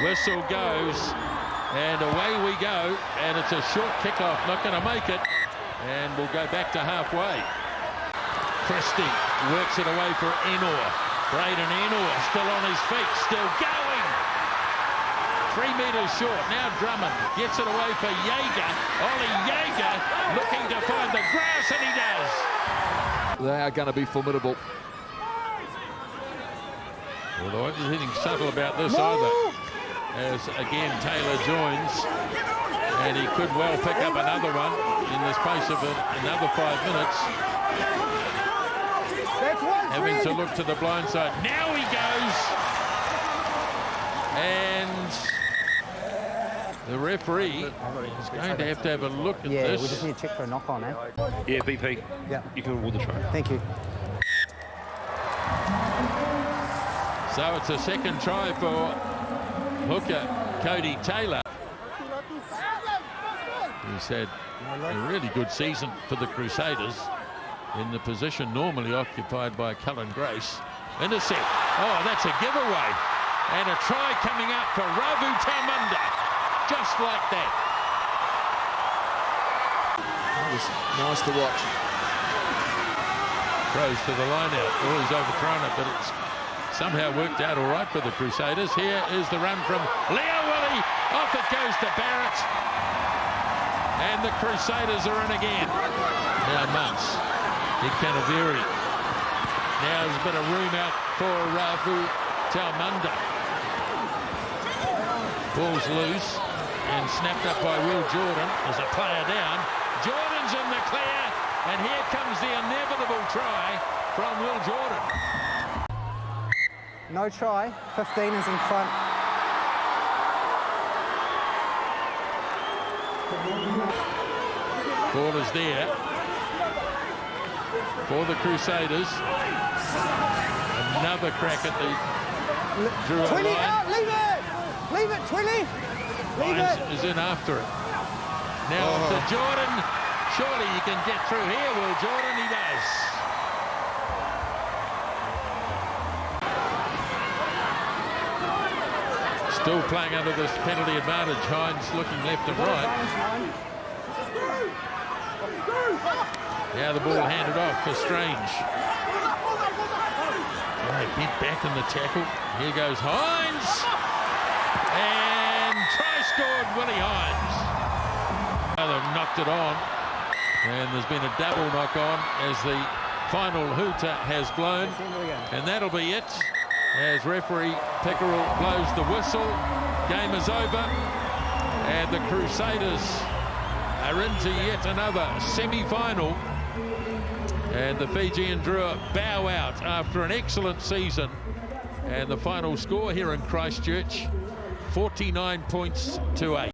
Whistle goes, and away we go, and it's a short kickoff, not going to make it, and we'll go back to halfway. Christie works it away for Enor. Braden Enor still on his feet, still going. 3 metres short. Now Drummond gets it away for Jaeger. Ollie Jaeger looking to find the grass, and he does. They are going to be formidable. Well, there wasn't anything subtle about this either. As again Taylor joins, and he could well pick up another one in the space of another 5 minutes. Having to look to the blind side. Now he goes, and the referee is going to have a look at this. Yeah, we just need to check for a knock on, eh? Yeah, BP. Yeah. You can award the try. Thank you. So it's a second try for hooker Cody Taylor. He's had a really good season for the Crusaders in the position normally occupied by Cullen Grace. Intercept. Oh, that's a giveaway. And a try coming up for Ravu Taumunda. Just like that. It was nice to watch. Throws to the line out. Oh, he's overthrown it, but it's somehow worked out all right for the Crusaders. Here is the run from Leo Willie. Off it goes to Barrett. And the Crusaders are in again. Now Muntz. Ikanaviri. Now there's a bit of room out for Ravu Taumunda. Ball's loose and snapped up by Will Jordan. There's a player down. Jordan's in the clear, and here comes the inevitable try from Will Jordan. No try. 15 is in front. Ball is there for the Crusaders. Another crack at the Drua Twilly line. out, leave it! Leave it, Twilly! Leave Lyons it! is in after it. Now to Jordan. Surely you can get through here, Will Jordan. He does. Still playing under this penalty advantage. Hines looking left and right. Now the ball handed off for Strange. Oh, he bent back in the tackle. Here goes Hines. And try scored, Willie Hines. Oh, they've knocked it on. And there's been a double knock on as the final hooter has blown. And that'll be it. As referee Pickerel blows the whistle. Game is over. And the Crusaders are into yet another semi-final. And the Fijian Drua bow out after an excellent season. And the final score here in Christchurch, 49 points to 8.